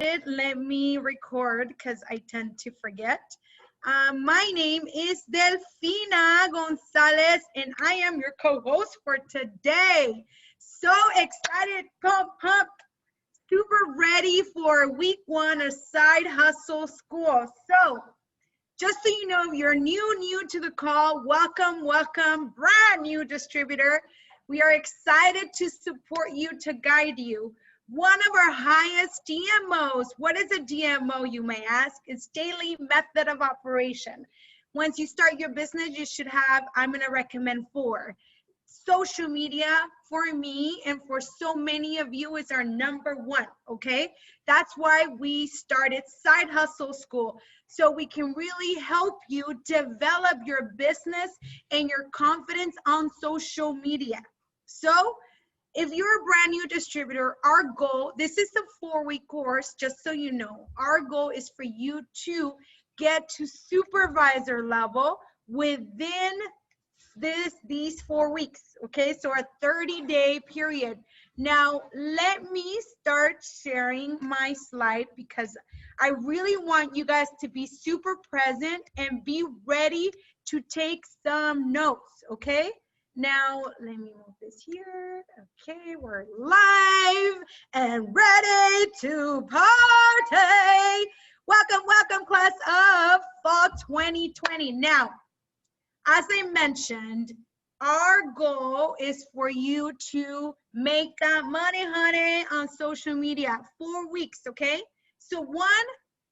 Let me record because I tend to forget. My name is Delfina Gonzalez, and I am your co-host for today. So excited, pump, super ready for week one of Side Hustle School. So just so you know, if you're new to the call, welcome, brand new distributor. We are excited to support you, to guide you. One of our highest DMOs. What is a DMO, you may ask? It's daily method of operation. Once you start your business, you should have, I'm going to recommend 4. Social media for me and for so many of you is our number 1, okay? That's why we started Side Hustle School, so we can really help you develop your business and your confidence on social media. So if you're a brand new distributor, our goal, this is a 4-week course, just so you know. Our goal is for you to get to supervisor level within these 4 weeks, okay? So a 30-day period. Now, let me start sharing my slide because I really want you guys to be super present and be ready to take some notes, okay? Now, let me move this here. Okay, we're live and ready to party. Welcome, class of fall 2020. Now, as I mentioned, our goal is for you to make that money, honey, on social media. 4 weeks, okay? So 1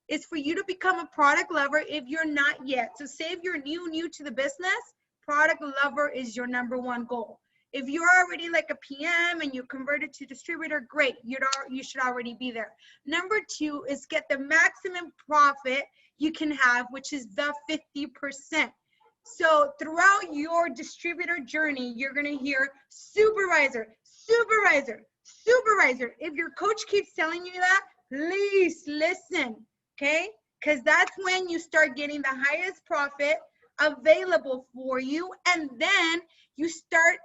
is for you to become a product lover if you're not yet. So say if you're new to the business, product lover is your number 1 goal. If you're already like a PM and you converted to distributor, great. You should already be there. Number 2 is get the maximum profit you can have, which is the 50%. So throughout your distributor journey, you're going to hear supervisor. If your coach keeps telling you that, please listen, okay? Because that's when you start getting the highest profit available for you, and then you start,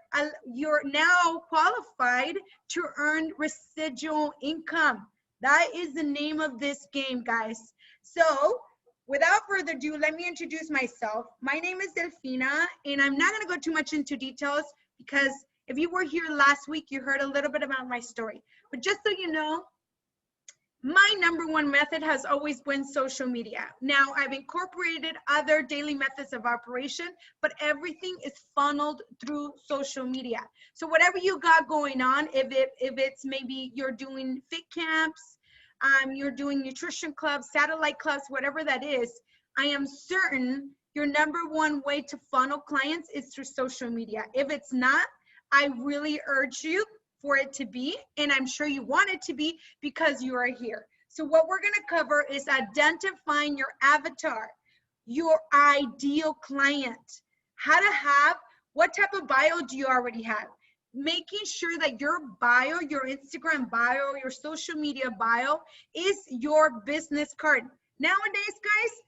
you're now qualified to earn residual income. That is the name of this game, guys. So without further ado, let me introduce myself. My name is Delfina, and I'm not going to go too much into details because if you were here last week, you heard a little bit about my story. But just so you know, my number 1 method has always been social media. Now, I've incorporated other daily methods of operation, but everything is funneled through social media. So whatever you got going on, if it's maybe you're doing fit camps, you're doing nutrition clubs, satellite clubs, whatever that is, I am certain your number 1 way to funnel clients is through social media. If it's not, I really urge you for it to be, and I'm sure you want it to be because you are here. So what we're going to cover is identifying your avatar, your ideal client, how to have, what type of bio do you already have? Making sure that your bio, your Instagram bio, your social media bio is your business card. Nowadays, guys,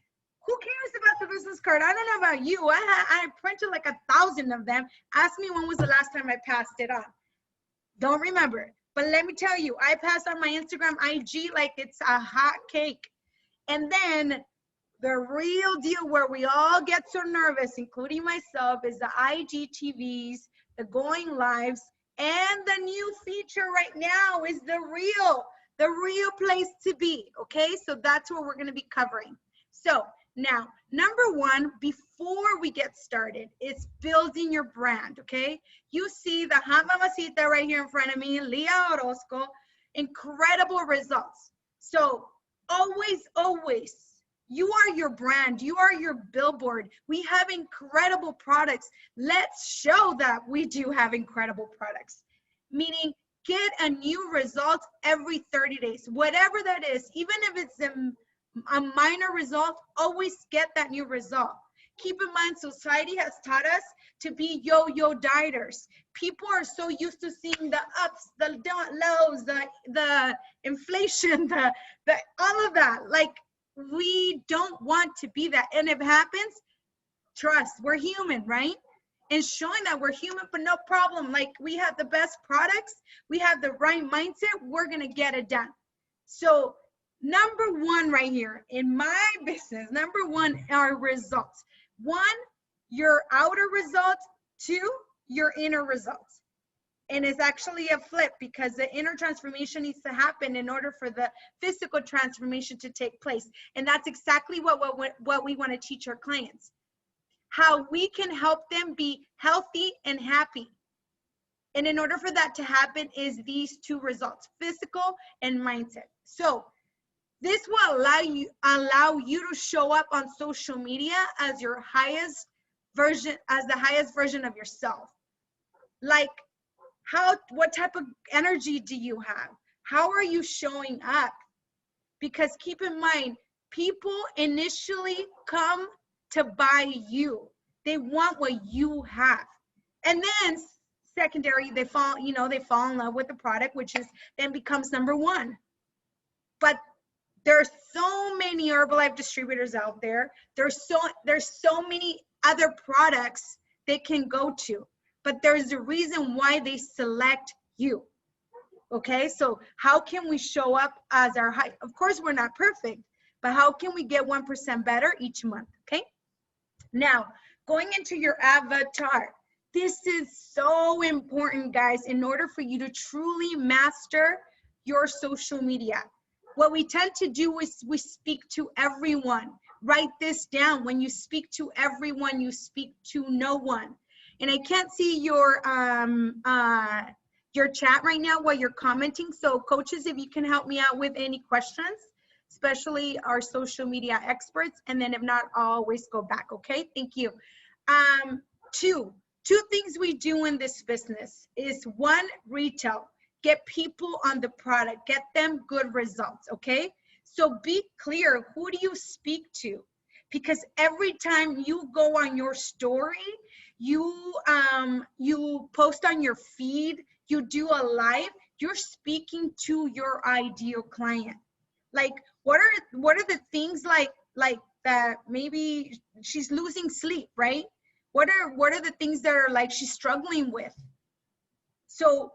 who cares about the business card? I don't know about you. I printed like 1,000 of them. Ask me when was the last time I passed it on. Don't remember. But let me tell you, I pass on my Instagram IG like it's a hot cake. And then the real deal where we all get so nervous, including myself, is the IGTVs, the going lives, and the new feature right now is the real place to be, okay? So that's what we're going to be covering. So now, number 1, before we get started, is building your brand, okay? You see the hot mamacita right here in front of me, Leah Orozco, incredible results. So always, you are your brand. You are your billboard. We have incredible products. Let's show that we do have incredible products. Meaning, get a new result every 30 days. Whatever that is, even if it's a minor result, always get that new result. Keep in mind, society has taught us to be yo-yo dieters. People are so used to seeing the ups, the lows, the inflation, the all of that. Like, we don't want to be that. And if it happens, trust, we're human, right? And showing that we're human, but no problem. Like, we have the best products, we have the right mindset, we're gonna get it done. So Number one right here in my business, number one are results. One, your outer results. Two, your inner results. And it's actually a flip because the inner transformation needs to happen in order for the physical transformation to take place. And that's exactly what we want to teach our clients. How we can help them be healthy and happy. And in order for that to happen is these two results, physical and mindset. So this will allow you to show up on social media as your highest version, as the highest version of yourself. Like, what type of energy do you have? How are you showing up? Because keep in mind, people initially come to buy you. They want what you have. And then secondary, they fall in love with the product, which is then becomes number one. But there's so many Herbalife distributors out there. There's so many other products they can go to. But there's a reason why they select you. Okay, so how can we show up as our high? Of course, we're not perfect, but how can we get 1% better each month? Okay, now going into your avatar. This is so important, guys, in order for you to truly master your social media. What we tend to do is we speak to everyone. Write this down. When you speak to everyone, you speak to no one. And I can't see your chat right now while you're commenting. So coaches, if you can help me out with any questions, especially our social media experts. And then if not, I'll always go back. Okay, thank you. Two things we do in this business is one, retail. Get people on the product, get them good results, okay? So be clear, who do you speak to? Because every time you go on your story, you post on your feed, you do a live, you're speaking to your ideal client. Like, what are the things like that maybe she's losing sleep, right? What are the things that are like she's struggling with? So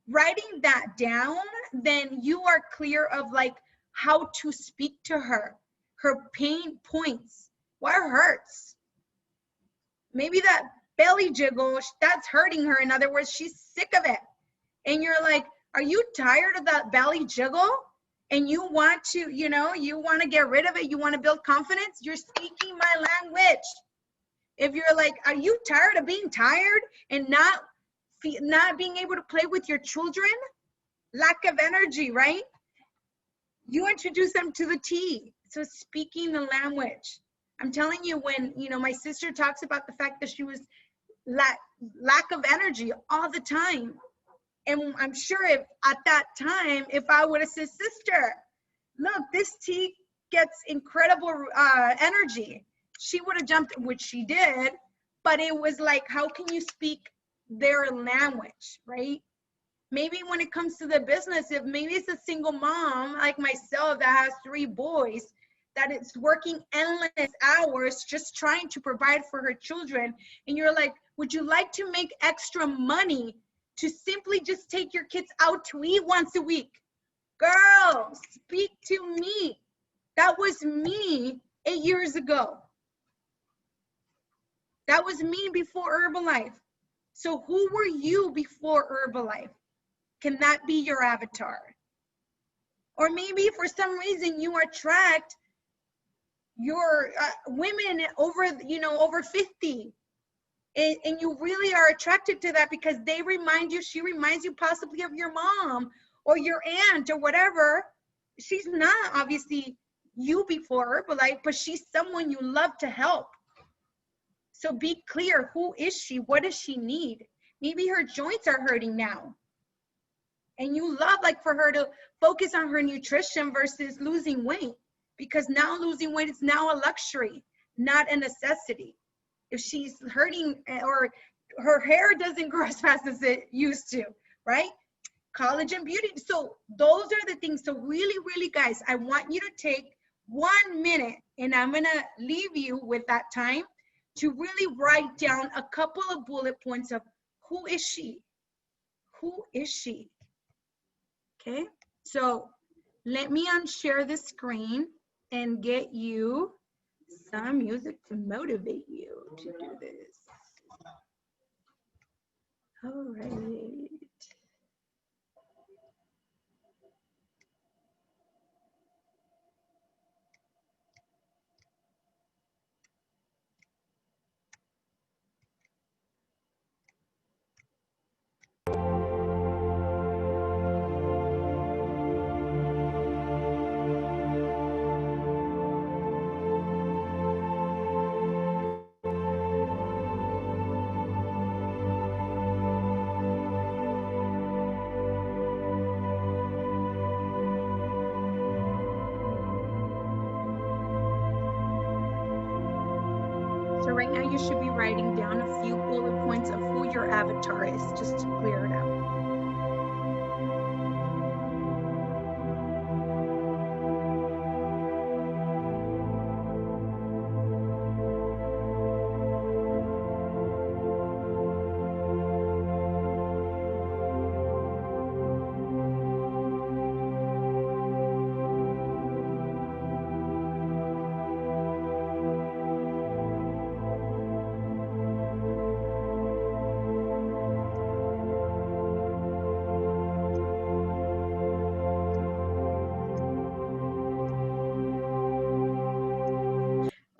writing that down, then you are clear of like how to speak to her pain points, what hurts. Maybe that belly jiggle, that's hurting her. In other words, she's sick of it. And you're like, are you tired of that belly jiggle? And you want to, you want to get rid of it. You want to build confidence. You're speaking my language. If you're like, are you tired of being tired and not being able to play with your children? Lack of energy, right? You introduce them to the tea. So speaking the language. I'm telling you, when, my sister talks about the fact that she was lack of energy all the time. And I'm sure if at that time, if I would have said, sister, look, this tea gets incredible energy, she would have jumped, which she did, but it was like, how can you speak their language, right? Maybe when it comes to the business, if maybe it's a single mom like myself that has 3 boys, that is working endless hours just trying to provide for her children, and you're like, would you like to make extra money to simply just take your kids out to eat once a week? Girl, speak to me. That was me 8 years ago. That was me before Herbalife. So who were you before Herbalife? Can that be your avatar? Or maybe for some reason you attract your women over 50. And you really are attracted to that because she reminds you possibly of your mom or your aunt or whatever. She's not obviously you before Herbalife, but she's someone you love to help. So be clear, who is she? What does she need? Maybe her joints are hurting now. And you love for her to focus on her nutrition versus losing weight, because now losing weight is now a luxury, not a necessity. If she's hurting or her hair doesn't grow as fast as it used to, right? Collagen beauty. So those are the things. So really, really, guys, I want you to take 1 minute, and I'm going to leave you with that time to really write down a couple of bullet points of who is she? Who is she? Okay. So let me unshare the screen and get you some music to motivate you to do this. All right. So right now you should be writing down a few bullet points of who your avatar is, just to clear it out.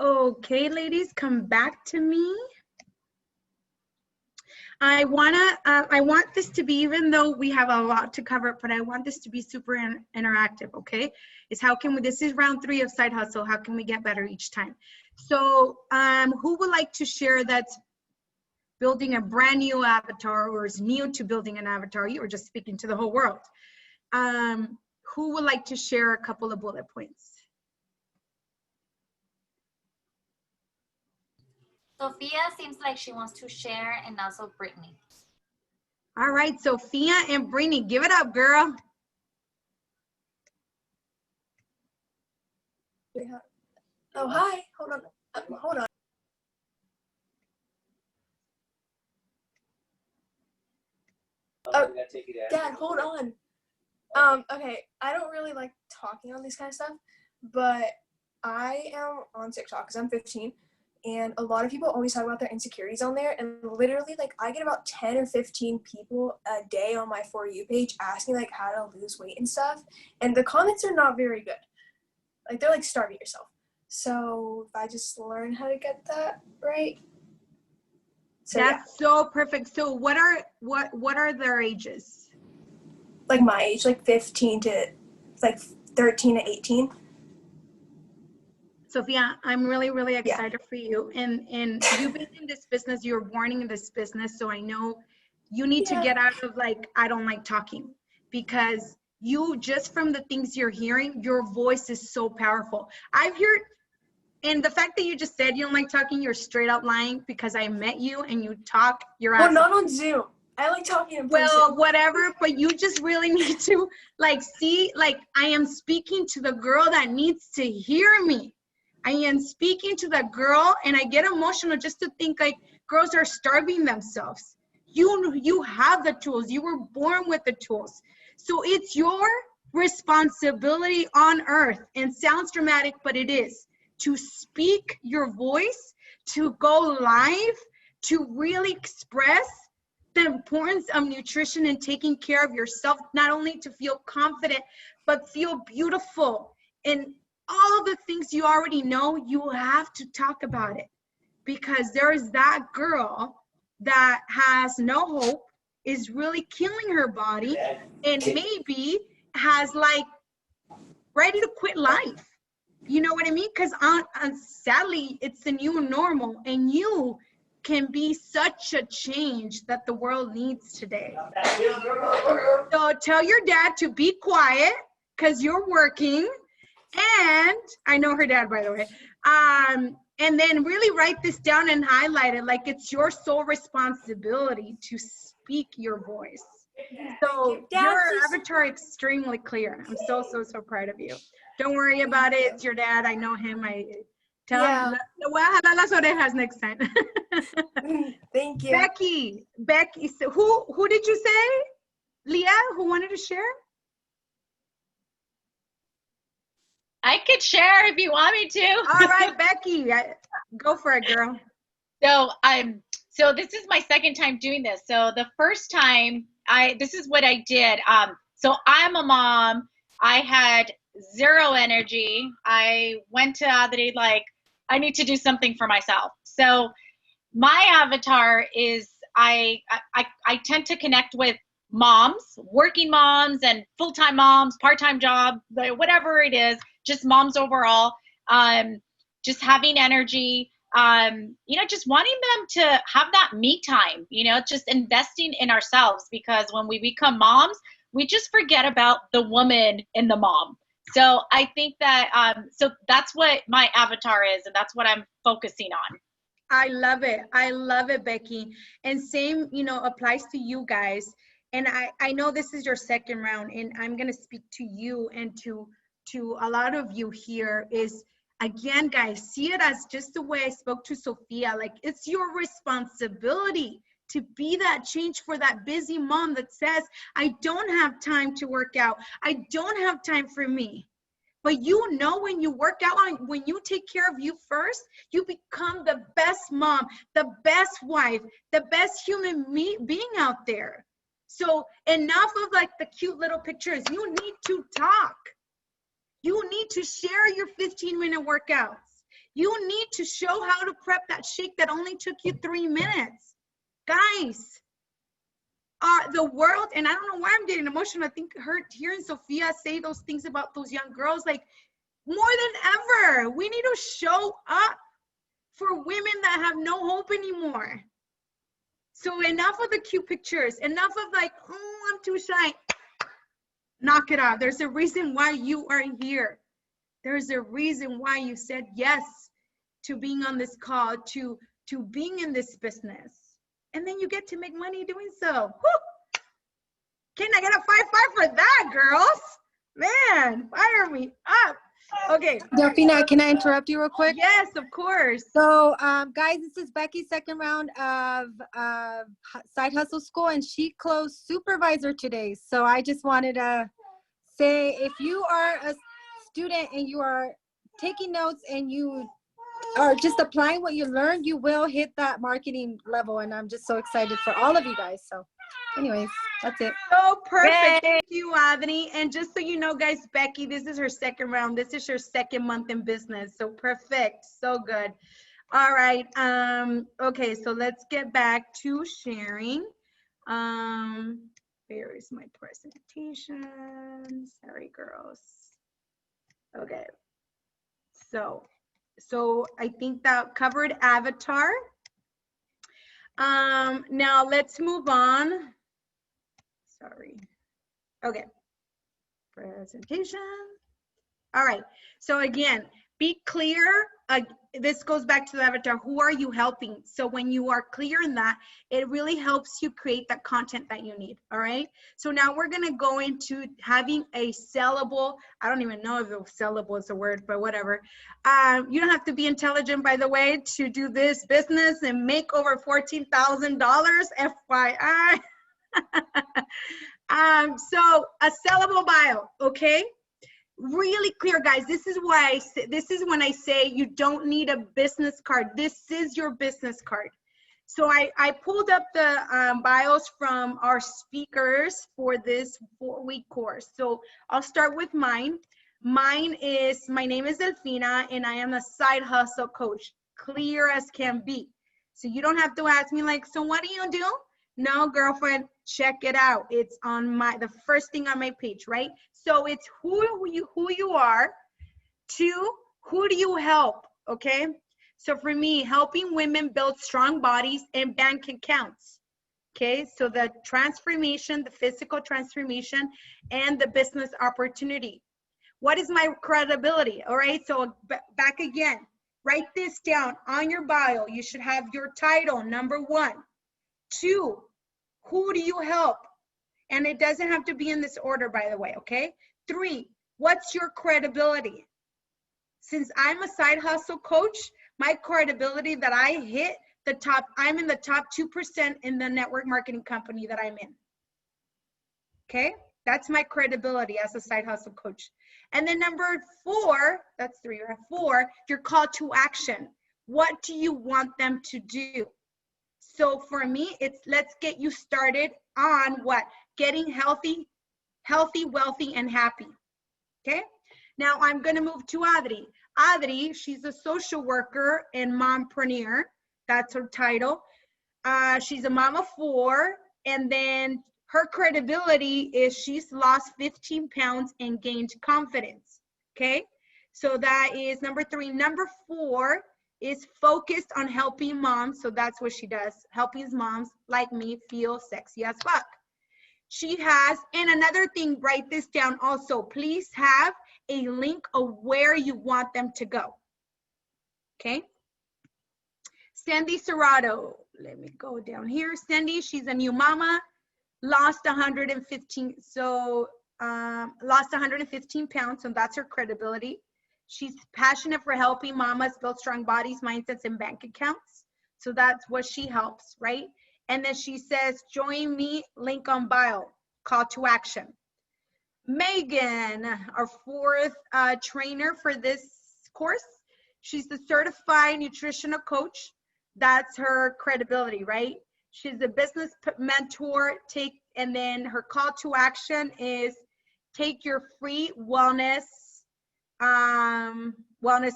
Okay, ladies, come back to me. I want this to be, even though we have a lot to cover, but I want this to be super interactive, okay? This is round 3 of Side Hustle. How can we get better each time? So who would like to share that's building a brand new avatar or is new to building an avatar? You were just speaking to the whole world. Who would like to share a couple of bullet points? Sophia seems like she wants to share, and also Brittany. All right, Sophia and Brittany, give it up, girl. Oh, hi. Hold on. Hold on. Oh, Dad, hold on. Okay, I don't really like talking on this kind of stuff, but I am on TikTok because I'm 15, and a lot of people always talk about their insecurities on there, and literally, like, I get about 10 or 15 people a day on my For You page asking, like, how to lose weight and stuff, and the comments are not very good. Like, they're like, starving yourself. So if I just learn how to get that right. So, that's so perfect. So what are their ages? Like my age, like 15 to like 13 to 18. Sophia, I'm really, really excited for you. And you've been in this business, you were born in this business. So I know you need to get out of like, I don't like talking, because you, just from the things you're hearing, your voice is so powerful. I've heard, and the fact that you just said you don't like talking, you're straight up lying, because I met you and you talk your ass off. Well, not on Zoom. I like talking in person. Well, whatever, but you just really need to like see, like, I am speaking to the girl that needs to hear me. I am speaking to that girl, and I get emotional just to think like girls are starving themselves. You have the tools. You were born with the tools. So it's your responsibility on earth, and sounds dramatic, but it is, to speak your voice, to go live, to really express the importance of nutrition and taking care of yourself, not only to feel confident, but feel beautiful. And all of the things you already know, you have to talk about it, because there is that girl that has no hope, is really killing her body, and maybe has like ready to quit life. You know what I mean? Because sadly, it's the new normal, and you can be such a change that the world needs today. So tell your dad to be quiet, because you're working. And I know her dad, by the way. And then really write this down and highlight it, like it's your sole responsibility to speak your voice. So your avatar extremely clear. I'm so proud of you. Don't worry about it. It's your dad. I know him. I tell him. Voy a jalar las orejas next time. Thank you. Becky. So who did you say? Leah, who wanted to share? I could share if you want me to. All right, Becky, go for it, girl. So this is my second time doing this. So the first time this is what I did. So I'm a mom. I had zero energy. I went to Adri like, I need to do something for myself. So my avatar is I tend to connect with moms, working moms and full-time moms, part-time job, whatever it is, just moms overall. Just having energy, just wanting them to have that me time, just investing in ourselves, because when we become moms, we just forget about the woman in the mom. So I think that, so that's what my avatar is, and that's what I'm focusing on. I love it. I love it, Becky. And same, applies to you guys. And I know this is your second round, and I'm going to speak to you and to a lot of you here is, again, guys, see it as just the way I spoke to Sophia. Like, it's your responsibility to be that change for that busy mom that says, I don't have time to work out. I don't have time for me. But when you work out, when you take care of you first, you become the best mom, the best wife, the best human being out there. So enough of like the cute little pictures. You need to talk. You need to share your 15-minute workouts. You need to show how to prep that shake that only took you 3 minutes. Guys, the world, and I don't know why I'm getting emotional. I think hearing Sophia say those things about those young girls, like, more than ever, we need to show up for women that have no hope anymore. So enough of the cute pictures, enough of like, oh, I'm too shy. Knock it off. There's a reason why you are here. There's a reason why you said yes to being on this call, to being in this business. And then you get to make money doing so. Woo! Can I get a 5-5 for that, girls? Man, fire me up. Okay. Delphina, can I interrupt you real quick? Yes, of course. So, guys, this is Becky's second round of Side Hustle School, and she closed supervisor today. So I just wanted to say, if you are a student and you are taking notes and you are just applying what you learned, you will hit that marketing level. And I'm just so excited for all of you guys. So anyways, that's it. So perfect. Yay. Thank you, Adri. And just so you know, guys, Becky, this is her second round. This is her second month in business. So perfect. So good. All right. Okay, so let's get back to sharing. Where is my presentation? Sorry, girls. Okay. So I think that covered avatar. Now let's move on. Sorry. Okay. Presentation. All right. So again, be clear. This goes back to the avatar. Who are you helping? So when you are clear in that, it really helps you create that content that you need. All right. So now we're going to go into having a sellable. I don't even know if sellable is a word, but whatever. You don't have to be intelligent, by the way, to do this business and make over $14,000, FYI. So a sellable bio. Okay. Really clear, guys. This is why this is when I say you don't need a business card. This is your business card. So I pulled up the bios from our speakers for this 4-week course. So I'll start with mine. My name is Delphina, and I am a side hustle coach, clear as can be. So you don't have to ask me like, so what do you do? No, girlfriend, check it out. It's on the first thing on my page, right? So it's who you are, 2, who do you help, okay? So for me, helping women build strong bodies and bank accounts, okay? So the transformation, the physical transformation, and the business opportunity. What is my credibility, all right? So back again, write this down on your bio. You should have your title, number 1. 2, who do you help? And it doesn't have to be in this order, by the way, okay? 3, what's your credibility? Since I'm a side hustle coach, my credibility that I hit the top, I'm in the top 2% in the network marketing company that I'm in. Okay? That's my credibility as a side hustle coach. And then number 4, that's 3 or 4, your call to action. What do you want them to do? So for me, it's let's get you started on what? Getting healthy, wealthy, and happy. Okay? Now I'm going to move to Adri. Adri, she's a social worker and mompreneur. That's her title. She's a mom of 4, and then her credibility is she's lost 15 pounds and gained confidence. Okay? So that is number 3. Number 4 is focused on helping moms. So that's what she does, helping moms like me feel sexy as fuck. She has, and another thing, write this down also. Please have a link of where you want them to go. Okay? Sandy Serrato. Let me go down here. Sandy, she's a new mama, lost 115. So lost 115 pounds. So that's her credibility. She's passionate for helping mamas build strong bodies, mindsets, and bank accounts. So that's what she helps, right? And then she says, join me, link on bio, call to action. Megan, our 4th trainer for this course. She's the certified nutritional coach. That's her credibility, right? She's a business mentor. And then her call to action is take your free wellness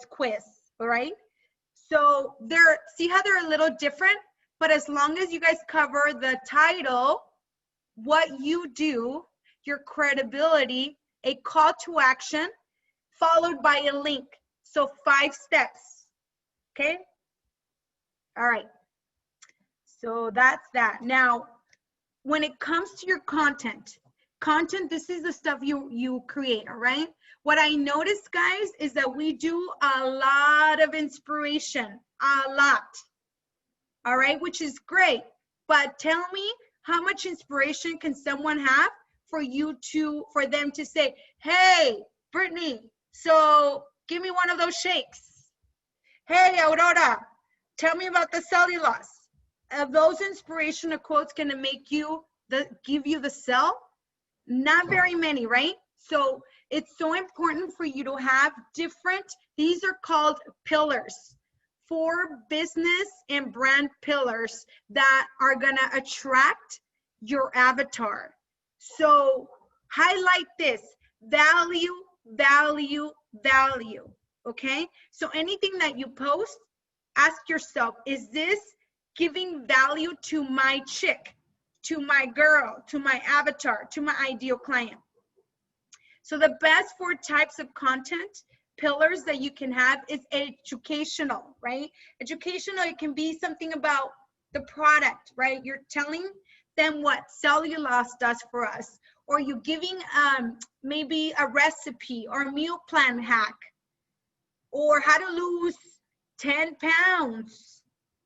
quiz, all right? So see how they're a little different, but as long as you guys cover the title, what you do, your credibility, a call to action, followed by a link. So 5 steps, okay? All right, so that's that. Now, when it comes to your content, this is the stuff you create, all right? What I noticed, guys, is that we do a lot of inspiration, a lot, all right, which is great. But tell me, how much inspiration can someone have for them to say, hey, Brittany, so give me one of those shakes. Hey, Aurora, tell me about the cellulose. Those inspirational quotes going to give you the sell? Not very many, right? So it's so important for you to have these are called pillars, 4 business and brand pillars that are going to attract your avatar. So highlight this, value, value, value, okay? So anything that you post, ask yourself, is this giving value to my chick, to my girl, to my avatar, to my ideal client? So the best 4 types of content pillars that you can have is educational, right? Educational, it can be something about the product, right? You're telling them what cellulose does for us, or you giving maybe a recipe or a meal plan hack, or how to lose 10 pounds,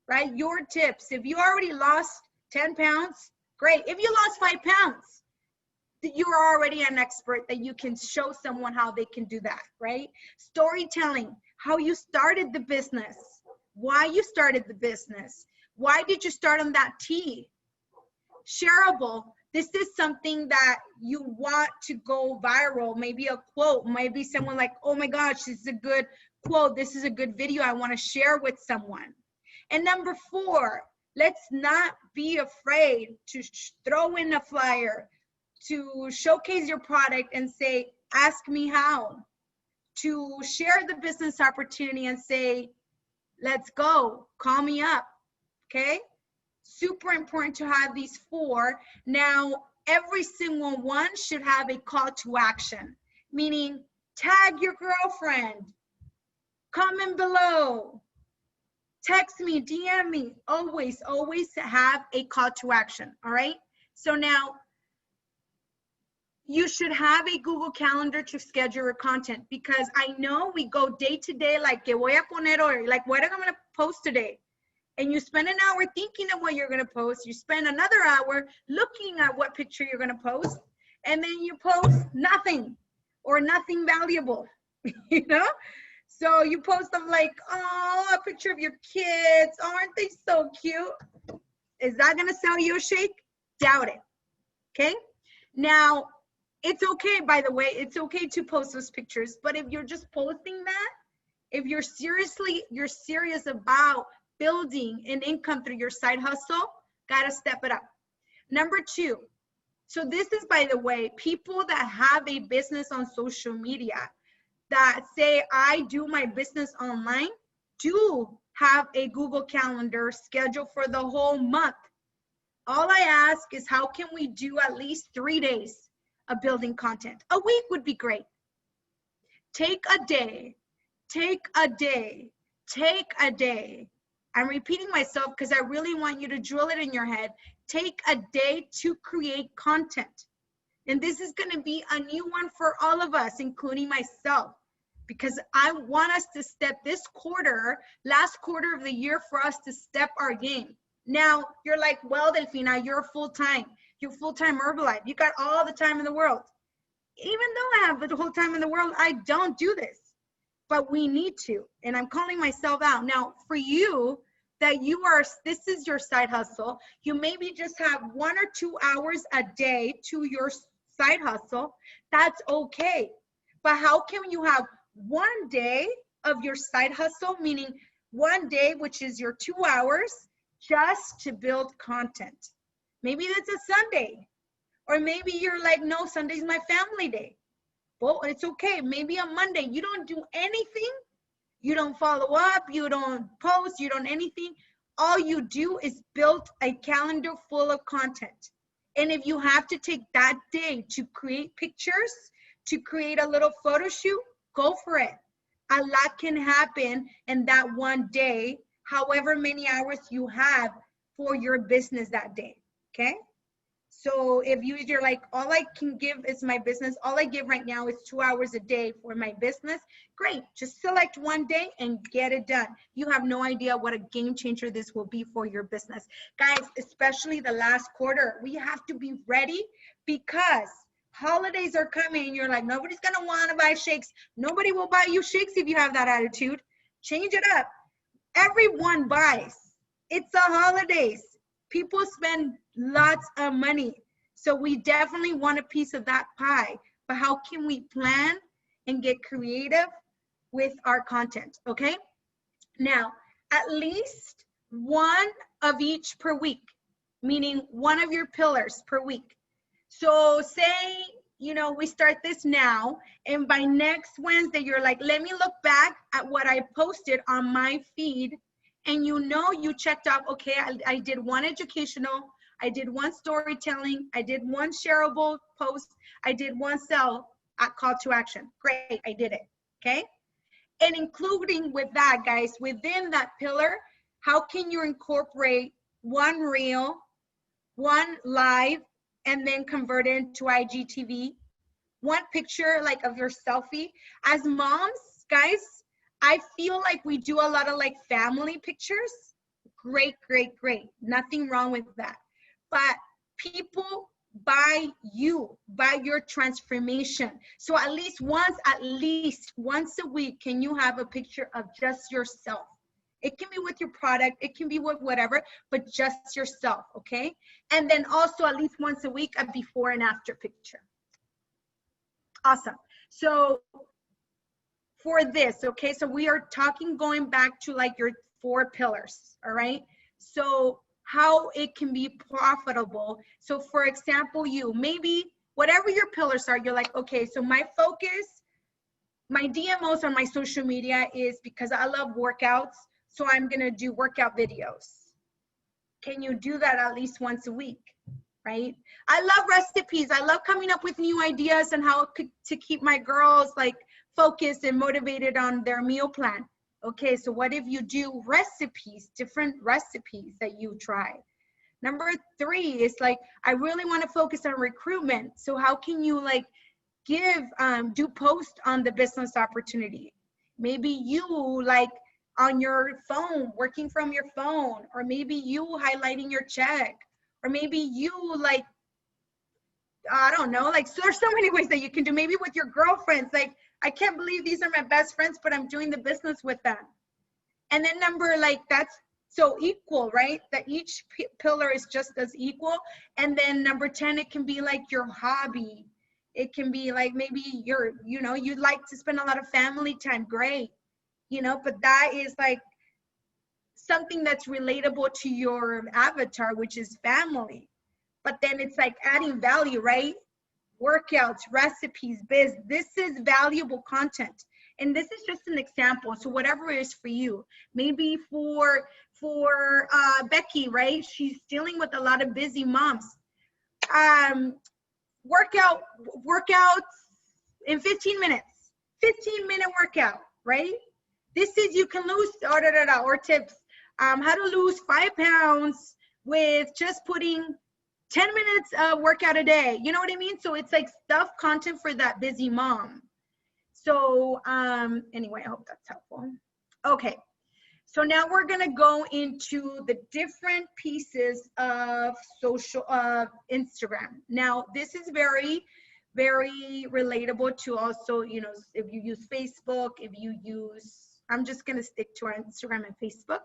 right? Your tips. If you already lost 10 pounds, great. If you lost 5 pounds, you're already an expert that you can show someone how they can do that, right? Storytelling, how you started the business, why you started the business, why did you start on that tea? Shareable, this is something that you want to go viral, maybe a quote, maybe someone like, oh my gosh, this is a good quote, this is a good video I want to share with someone. And number 4, let's not be afraid to throw in a flyer, to showcase your product and say, ask me how. To share the business opportunity and say, let's go, call me up, okay? Super important to have these 4. Now, every single one should have a call to action, meaning tag your girlfriend, comment below, text me, DM me, always have a call to action, all right? So now, you should have a Google Calendar to schedule your content, because I know we go day to day, like, que voy a poner hoy? Like, what am I going to post today? And you spend an hour thinking of what you're going to post. You spend another hour looking at what picture you're going to post. And then you post nothing or nothing valuable, you know? So you post them like, oh, a picture of your kids. Aren't they so cute? Is that going to sell you a shake? Doubt it. Okay? Now, It's okay, by the way, it's okay to post those pictures, but if you're just posting that, if you're serious about building an income through your side hustle, gotta step it up. Number 2, so this is, by the way, people that have a business on social media that say, I do my business online, do have a Google Calendar scheduled for the whole month. All I ask is, how can we do at least 3 days of building content? A week would be great. Take a day, take a day, take a day. I'm repeating myself because I really want you to drill it in your head. Take a day to create content. And this is going to be a new one for all of us, including myself, because I want us to step this quarter, last quarter of the year, for us to step our game. Now, you're like, well, Delfina, you're full-time Herbalife. You got all the time in the world. Even though I have the whole time in the world, I don't do this. But we need to, and I'm calling myself out. Now, for you, this is your side hustle, you maybe just have 1 or 2 hours a day to your side hustle. That's okay. But how can you have 1 day of your side hustle, meaning 1 day, which is your 2 hours, just to build content? Maybe that's a Sunday, or maybe you're like, no, Sunday's my family day. Well, it's okay. Maybe on Monday, you don't do anything. You don't follow up. You don't post. You don't anything. All you do is build a calendar full of content. And if you have to take that day to create pictures, to create a little photo shoot, go for it. A lot can happen in that 1 day, however many hours you have for your business that day, okay? So if you're like, all I can give is my business, all I give right now is 2 hours a day for my business, great. Just select 1 day and get it done. You have no idea what a game changer this will be for your business. Guys, especially the last quarter, we have to be ready because holidays are coming and you're like, nobody's gonna wanna buy shakes. Nobody will buy you shakes if you have that attitude. Change it up. Everyone buys. It's the holidays. People spend lots of money. So we definitely want a piece of that pie. But how can we plan and get creative with our content, okay? Now, at least 1 of each per week, meaning 1 of your pillars per week. So say, we start this now, and by next Wednesday, you're like, let me look back at what I posted on my feed. And you checked off, okay, I did 1 educational, I did 1 storytelling, I did 1 shareable post, I did 1 sell call to action. Great, I did it, okay? And including with that, guys, within that pillar, how can you incorporate 1 reel, 1 live, and then convert it into IGTV, 1 picture like of your selfie? As moms, guys, I feel like we do a lot of like family pictures. Great, great, great. Nothing wrong with that. But people buy your transformation. So at least once a week, can you have a picture of just yourself? It can be with your product, it can be with whatever, but just yourself, okay? And then also at least once a week, a before and after picture. Awesome. So for this, okay, so we are talking going back to like your 4 pillars, all right? So how it can be profitable. So for example, maybe whatever your pillars are, you're like, okay, so my focus, my DMOs on my social media is because I love workouts, so I'm gonna do workout videos. Can you do that at least once a week, right? I love recipes. I love coming up with new ideas and how to keep my girls like focused and motivated on their meal plan. Okay, so what if you do recipes, different recipes that you try? Number 3 is like, I really want to focus on recruitment. So how can you like do post on the business opportunity? Maybe you like on your phone, working from your phone, or maybe you highlighting your check, or maybe you like, I don't know, like, so there's so many ways that you can do, maybe with your girlfriends, like, I can't believe these are my best friends, but I'm doing the business with them. And then that's so equal, right? That each pillar is just as equal. And then number 10, it can be like your hobby. It can be like maybe you'd like to spend a lot of family time, great, but that is like something that's relatable to your avatar, which is family. But then it's like adding value, right? Workouts, recipes, this is valuable content. And this is just an example. So whatever it is for you, maybe for Becky, right? She's dealing with a lot of busy moms. Workouts in 15 minutes, 15-minute workout, right? This is, you can lose, or tips, how to lose 5 pounds with just putting 10 minutes of workout a day. You know what I mean? So it's like content for that busy mom. So anyway, I hope that's helpful. Okay, so now we're gonna go into the different pieces of Instagram. Now this is very, very relatable to also, if you use Facebook, I'm just gonna stick to our Instagram and Facebook.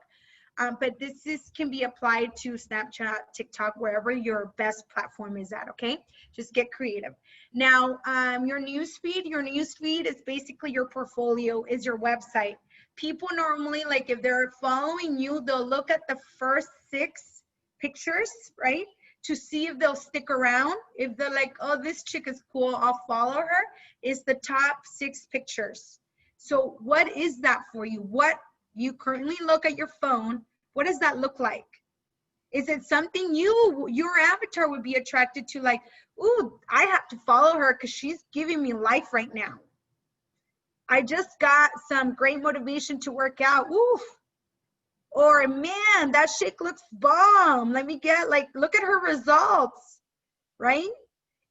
But this can be applied to Snapchat, TikTok, wherever your best platform is at, okay? Just get creative. Now, your newsfeed is basically your portfolio, is your website. People normally, like if they're following you, they'll look at the first 6 pictures, right? To see if they'll stick around. If they're like, oh, this chick is cool, I'll follow her, is the top 6 pictures. So what is that for you? What you currently look at your phone, what does that look like? Is it something your avatar would be attracted to, like, ooh, I have to follow her because she's giving me life right now. I just got some great motivation to work out, oof. Or, man, that chick looks bomb. Look at her results, right?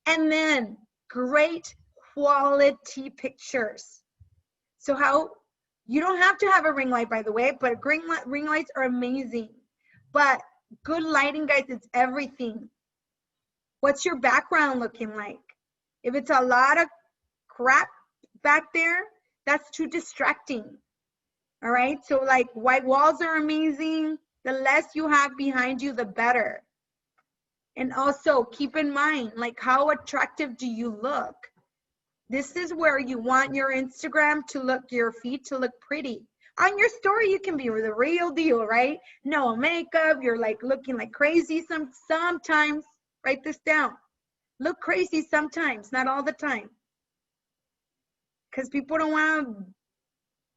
And then great quality pictures. So you don't have to have a ring light, by the way, but ring lights are amazing. But good lighting, guys, it's everything. What's your background looking like? If it's a lot of crap back there, that's too distracting. All right, so like white walls are amazing. The less you have behind you, the better. And also keep in mind, like, how attractive do you look? This is where you want your Instagram to look, your feed to look pretty. On your story, you can be the real deal, right? No makeup, you're like looking like crazy sometimes. Write this down. Look crazy sometimes, not all the time. Because people don't want to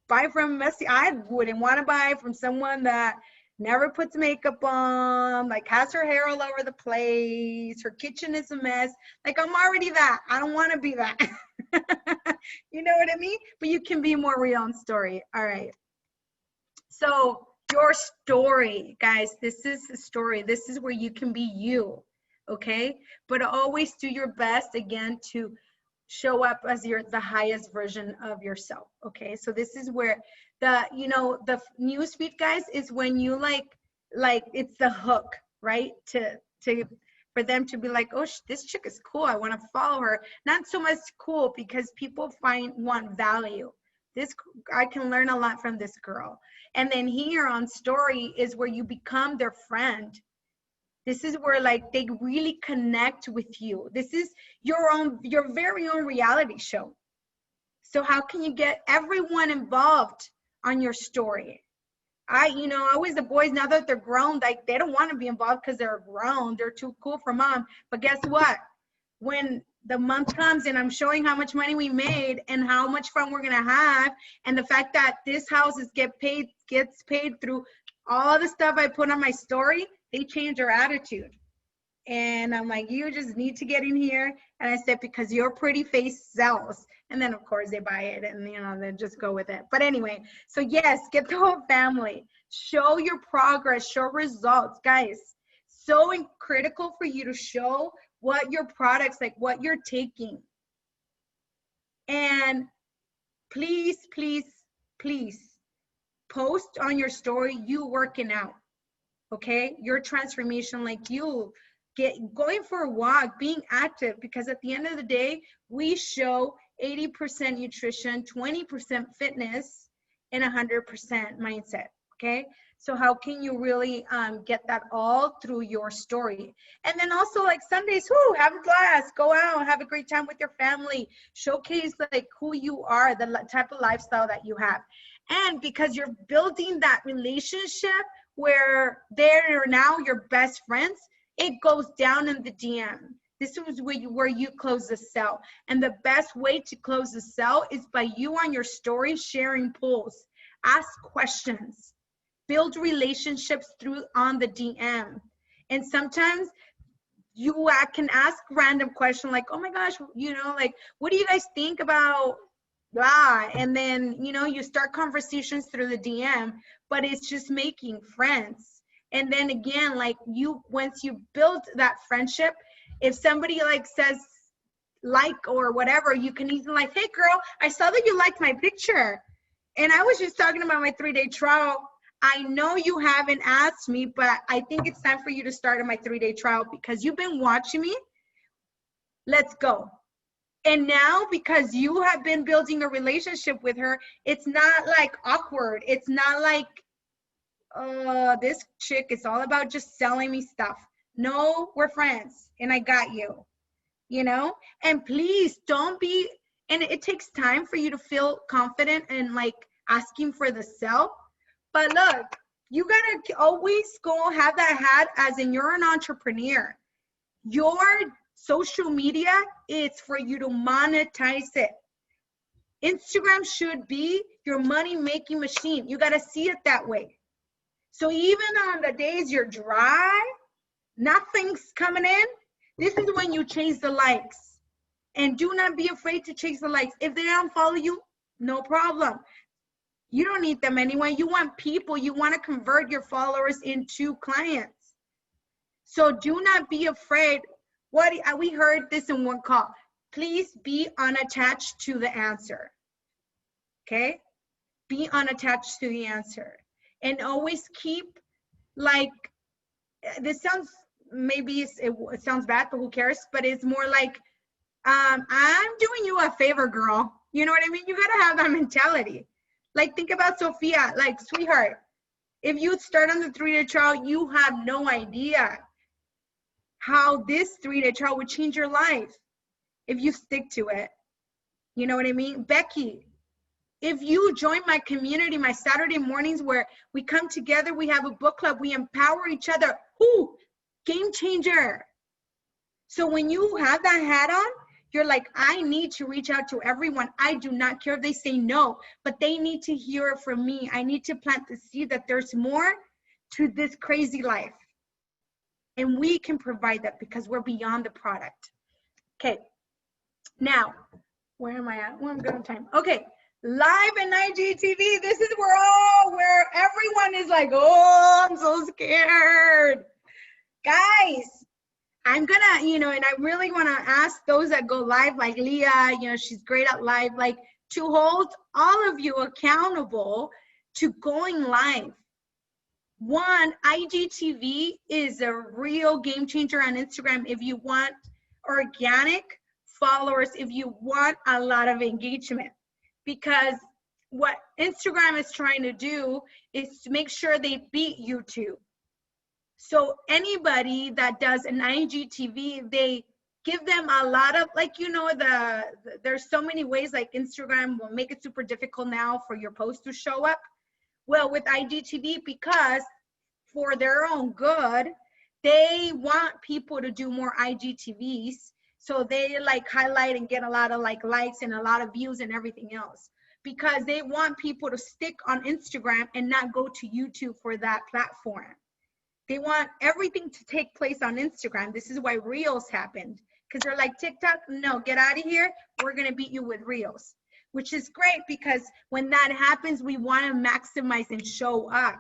buy from I wouldn't want to buy from someone that never puts makeup on, like has her hair all over the place, her kitchen is a mess. Like, I'm already that. I don't want to be that. You know what I mean? But you can be more real on story. All right. So your story, guys, this is a story. This is where you can be you, okay? But always do your best, again, to show up as the highest version of yourself, okay? So this is where the newsfeed, guys, is when you like it's the hook, right? For them to be like, oh, this chick is cool, I want to follow her. Not so much cool, because people want value. I can learn a lot from this girl. And then here on story is where you become their friend. This is where like they really connect with you. This is your very own reality show. So how can you get everyone involved on your story? Always the boys, now that they're grown, like they don't want to be involved because they're grown. They're too cool for mom. But guess what? When the month comes and I'm showing how much money we made and how much fun we're gonna have, and the fact that this house gets paid through all the stuff I put on my story, they change their attitude. And I'm like, you just need to get in here. And I said, because your pretty face sells. And then of course they buy it, and they just go with it. But anyway, so yes, get the whole family. Show your progress, show results, guys. So critical for you to show what your products, like what you're taking. And please, please, please post on your story you working out, okay? Your transformation, like you going for a walk, being active, because at the end of the day, we show 80% nutrition, 20% fitness, and 100% mindset, okay? So how can you really get that all through your story? And then also like Sundays, have a blast, go out, have a great time with your family, showcase like who you are, the type of lifestyle that you have. And because you're building that relationship where they're now your best friends, it goes down in the DM. This is where you close the sale. And the best way to close the sale is by you on your story sharing polls, ask questions, build relationships through on the DM. And sometimes you can ask random question like, oh my gosh, like, what do you guys think about blah? And then, you start conversations through the DM, but it's just making friends. And then again, like once you build that friendship, if somebody like says like or whatever, you can easily like, hey girl, I saw that you liked my picture. And I was just talking about my 3-day trial. I know you haven't asked me, but I think it's time for you to start on my 3-day trial because you've been watching me. Let's go. And now because you have been building a relationship with her, it's not like awkward. It's not like, this chick is all about just selling me stuff. No, we're friends and I got you, and please don't be, and it takes time for you to feel confident and like asking for the sell. But look, you gotta always go have that hat as in you're an entrepreneur. Your social media is for you to monetize it. Instagram should be your money-making machine. You gotta see it that way. So even on the days you're dry, nothing's coming in, this is when you chase the likes. And do not be afraid to chase the likes. If they don't follow you, no problem. You don't need them anyway. You want people, you want to convert your followers into clients. So do not be afraid. We heard this in one call. Please be unattached to the answer. Okay? Be unattached to the answer. And always keep like, this sounds, maybe it sounds bad, but who cares? But it's more like, I'm doing you a favor, girl. You know what I mean? You got to have that mentality. Like, think about Sophia, like, sweetheart, if you start on the 3-day trial, you have no idea how this 3-day trial would change your life if you stick to it. You know what I mean? Becky, if you join my community, my Saturday mornings where we come together, we have a book club, we empower each other. Ooh, game changer. So when you have that hat on, you're like, I need to reach out to everyone. I do not care if they say no, but they need to hear it from me. I need to plant the seed that there's more to this crazy life. And we can provide that because we're beyond the product. Okay. Now, where am I at? Well, I'm good on time. Okay. Live and IGTV. This is where everyone is like, oh, I'm so scared. Guys, I'm gonna, and I really want to ask those that go live, like Leah, she's great at live, like to hold all of you accountable to going live. One, IGTV is a real game changer on Instagram if you want organic followers, if you want a lot of engagement. Because what Instagram is trying to do is to make sure they beat YouTube. So anybody that does an IGTV, they give them a lot of, like, there's so many ways, like Instagram will make it super difficult now for your post to show up. Well, with IGTV, because for their own good, they want people to do more IGTVs. So they like highlight and get a lot of like likes and a lot of views and everything else, because they want people to stick on Instagram and not go to YouTube for that platform. They want everything to take place on Instagram. This is why Reels happened, because they're like, TikTok, no, get out of here. We're going to beat you with Reels, which is great because when that happens, we want to maximize and show up.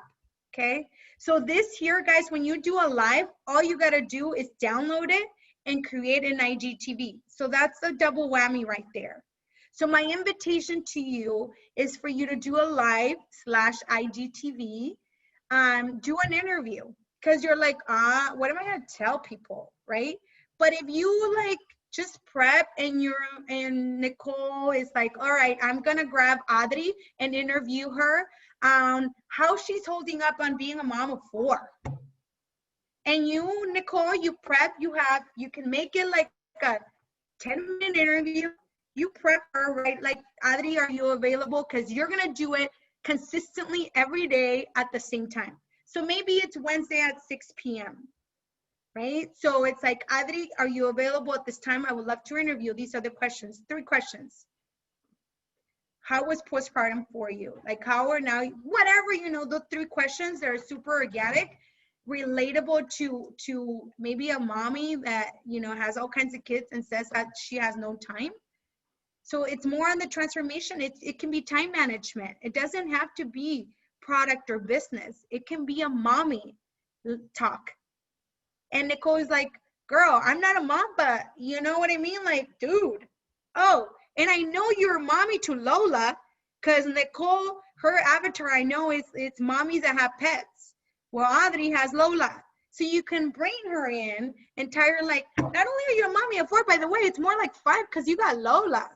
Okay. So this here, guys, when you do a live, all you got to do is download it and create an IGTV. So that's a double whammy right there. So my invitation to you is for you to do a live / IGTV, do an interview. Because you're like, what am I going to tell people, right? But if you like just prep and Nicole is like, all right, I'm going to grab Adri and interview her. on how she's holding up on being a mom of 4. And you, Nicole, you prep, you can make it like a 10-minute interview. You prep her, right? Like, Adri, are you available? Because you're going to do it consistently every day at the same time. So maybe it's Wednesday at 6 p.m., right? So it's like, Adri, are you available at this time? I would love to interview. These are the questions, 3 questions. How was postpartum for you? Like, how are now, whatever, you know, the 3 questions that are super organic, relatable to maybe a mommy that, you know, has all kinds of kids and says that she has no time. So it's more on the transformation. It can be time management. It doesn't have to be product or business. It can be a mommy talk. And Nicole is like, girl, I'm not a mom, but you know what I mean? Like, dude. Oh, and I know you're a mommy to Lola, because Nicole, her avatar, I know it's mommies that have pets. Well, Audrey has Lola. So you can bring her in and tell her, like, not only are you a mommy of 4, by the way, it's more like 5 because you got Lola.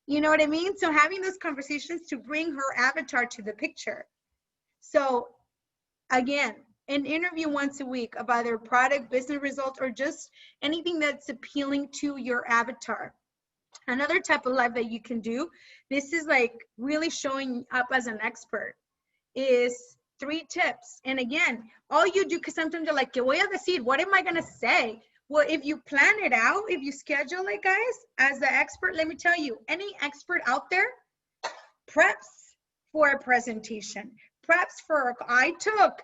You know what I mean? So having those conversations to bring her avatar to the picture. So again, an interview once a week about their product, business results, or just anything that's appealing to your avatar. Another type of live that you can do, this is like really showing up as an expert, is 3 tips. And again, all you do, because sometimes you're like, ¿Qué voy a decir? What am I going to say? Well, if you plan it out, if you schedule it, guys, as the expert, let me tell you, any expert out there preps for a presentation, preps for, I took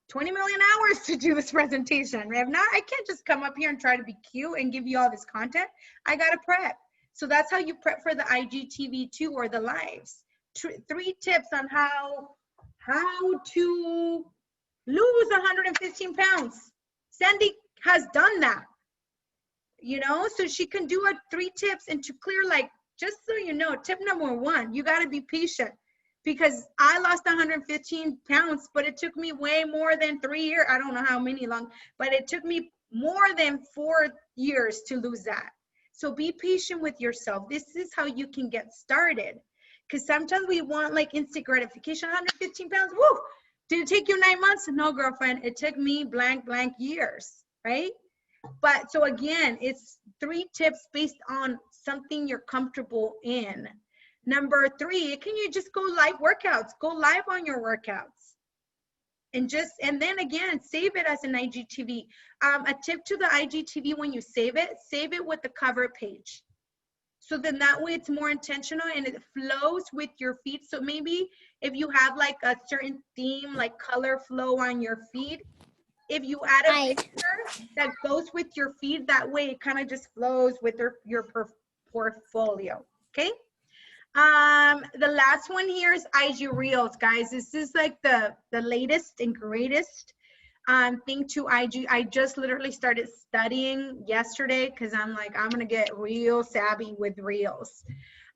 20 million hours to do this presentation. If not, I can't just come up here and try to be cute and give you all this content. I got to prep. So that's how you prep for the IGTV too, or the lives. 3 tips on how to lose 115 pounds. Sandy has done that, you know, so she can do 3 tips and to clear, like, just so you know, tip number 1, you got to be patient, because I lost 115 pounds, but it took me way more than 3 years. I don't know how many long, but it took me more than 4 years to lose that. So be patient with yourself. This is how you can get started. Because sometimes we want like instant gratification. 115 pounds, woo! Did it take you 9 months? No, girlfriend, it took me blank years, right? But so again, it's 3 tips based on something you're comfortable in. Number 3, can you just go live workouts? Go live on your workouts. And then again, save it as an IGTV. A tip to the IGTV, when you save it with the cover page. So then that way it's more intentional and it flows with your feed. So maybe if you have like a certain theme, like color flow on your feed, if you add a picture that goes with your feed, that way it kind of just flows with your portfolio, okay? The last one here is IG Reels, guys. This is like the latest and greatest thing to IG. I just literally started studying yesterday because I'm like, I'm gonna get real savvy with Reels.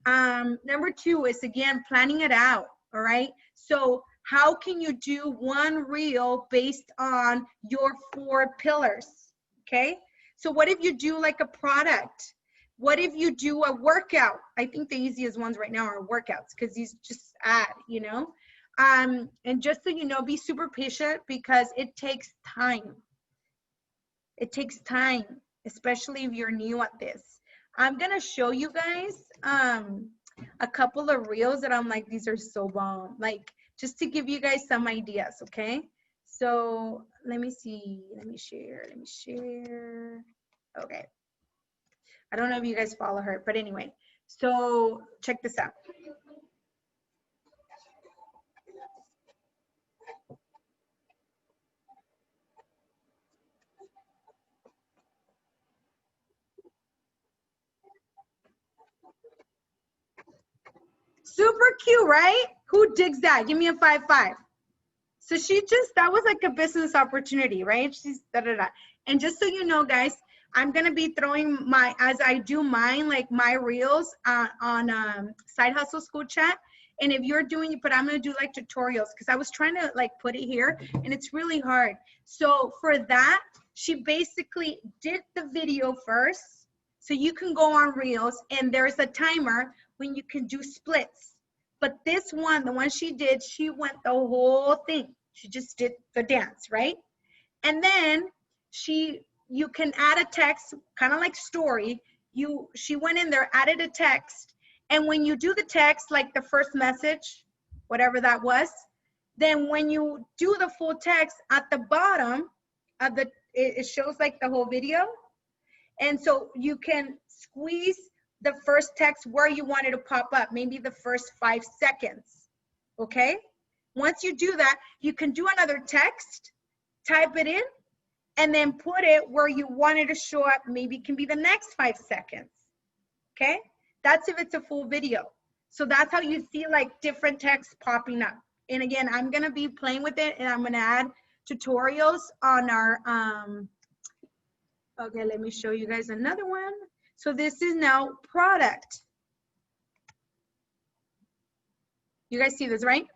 Number 2 is, again, planning it out, all right? So how can you do 1 reel based on your 4 pillars, okay? So what if you do like a product? What if you do a workout? I think the easiest ones right now are workouts because these just add, you know? And just so you know, be super patient because it takes time. It takes time, especially if you're new at this. I'm gonna show you guys a couple of reels that I'm like, these are so bomb. Like, just to give you guys some ideas, okay? So let me see, let me share. Okay. I don't know if you guys follow her, but anyway, so check this out. Super cute, right? Who digs that? Give me a 5-5. So she just, that was like a business opportunity, right? She's da-da-da. And just so you know, guys, I'm gonna be throwing my, as I do mine, like my reels on Side Hustle School Chat. And if you're doing it, but I'm gonna do like tutorials because I was trying to like put it here and it's really hard. So for that, she basically did the video first. So you can go on Reels and there's a timer when you can do splits. But this one, the one she did, she went the whole thing. She just did the dance, right? And then you can add a text, kind of like story. She went in there, added a text, and when you do the text, like the first message, whatever that was, then when you do the full text at the bottom of it shows like the whole video. And so you can squeeze the first text where you want it to pop up, maybe the first 5 seconds, okay? Once you do that, you can do another text, type it in, and then put it where you want it to show up. Maybe it can be the next 5 seconds, okay? That's if it's a full video. So that's how you see like different text popping up. And again, I'm gonna be playing with it, and I'm gonna add tutorials on our, okay, let me show you guys another one. So this is now product. You guys see this, right?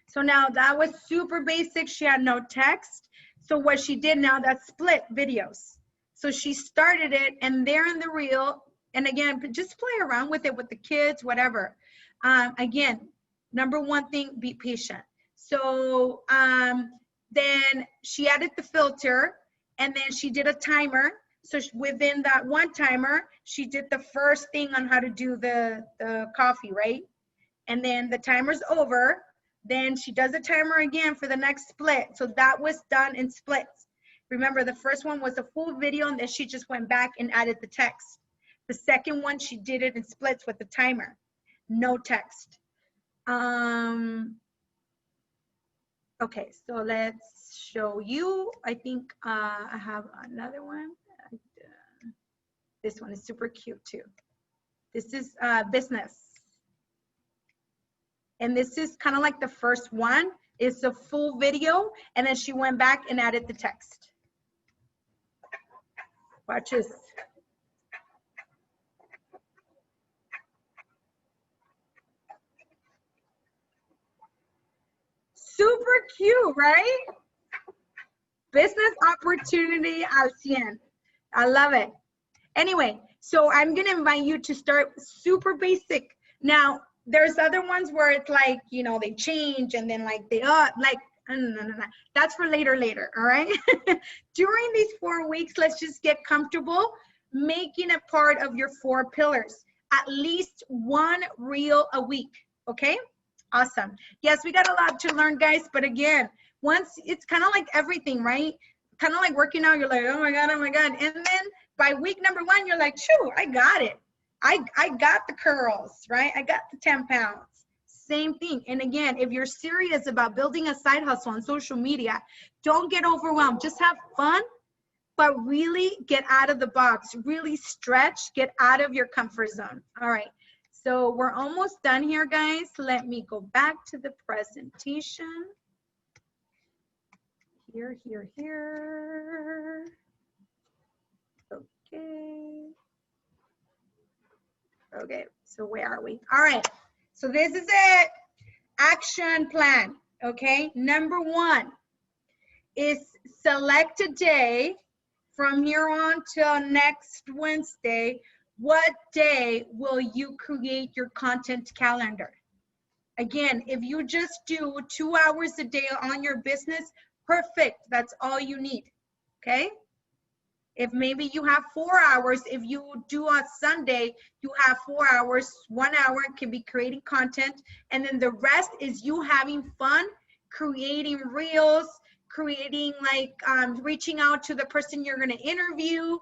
So now that was super basic. She had no text. So what she did now, that's split videos. So she started it, and they're in the reel. And again, just play around with it with the kids, whatever. Again, number one thing, be patient. So then she added the filter, and then she did a timer. So within that one timer, she did the first thing on how to do the coffee, right? And then the timer's over. Then she does a timer again for the next split. So that was done in splits. Remember, the first one was a full video, and then she just went back and added the text. The second one, she did it in splits with the timer, no text. Okay, so let's show you. I think I have another one. This one is super cute too. This is business. And this is kind of like the first one. It's a full video, and then she went back and added the text. Watch this. Super cute, right? Business opportunity al 100. I love it. Anyway, so I'm gonna invite you to start super basic. Now, there's other ones where it's like, you know, they change and then like they like, no. That's for later, all right? During these 4 weeks, let's just get comfortable making it part of your 4 pillars. At least 1 reel a week, okay? Awesome. Yes, we got a lot to learn, guys, but again, once it's kind of like everything, right? Kind of like working out, you're like, oh my God. And then by week number 1, you're like, shoo, I got it. I got the curls, right? I got the 10 pounds. Same thing. And again, if you're serious about building a side hustle on social media, don't get overwhelmed. Just have fun, but really get out of the box. Really stretch, get out of your comfort zone. All right. So we're almost done here, guys. Let me go back to the presentation. Here. Okay, so where are we? All right, so this is it. Action plan, okay? Number 1 is select a day from here on till next Wednesday. What day will you create your content calendar? Again, if you just do 2 hours a day on your business, perfect. That's all you need, okay? If maybe you have 4 hours, if you do on Sunday, you have 4 hours, 1 hour can be creating content, and then the rest is you having fun, creating reels, creating like reaching out to the person you're gonna interview,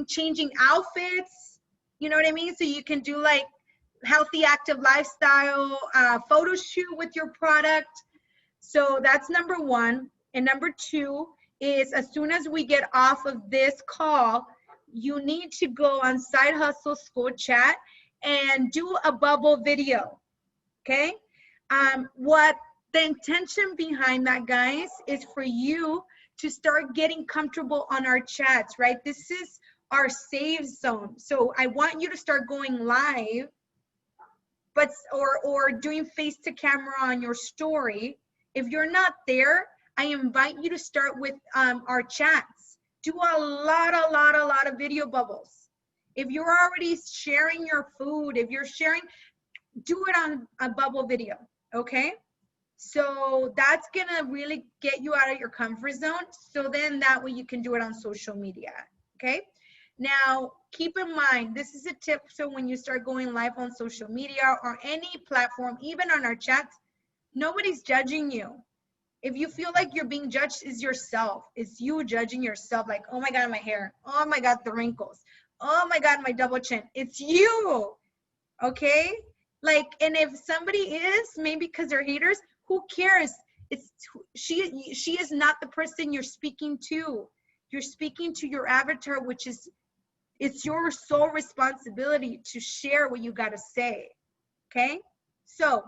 changing outfits, you know what I mean? So you can do like healthy, active lifestyle photo shoot with your product. So that's number 1. And number 2 is as soon as we get off of this call, you need to go on Side Hustle School chat and do a bubble video, okay? What the intention behind that, guys, is for you to start getting comfortable on our chats, right? This is our save zone. So I want you to start going live, but or doing face to camera on your story. If you're not there, I invite you to start with our chats. Do a lot of video bubbles. If you're already sharing your food, if you're sharing, do it on a bubble video, okay? So that's gonna really get you out of your comfort zone. So then that way you can do it on social media, okay? Now, keep in mind, this is a tip. So when you start going live on social media or any platform, even on our chats, nobody's judging you. If you feel like you're being judged, it's yourself. It's you judging yourself, like, oh my God, my hair. Oh my God, the wrinkles. Oh my God, my double chin. It's you, okay? Like, and if somebody is, maybe because they're haters, who cares? She is not the person you're speaking to. You're speaking to your avatar, which is, it's your sole responsibility to share what you got to say, okay? So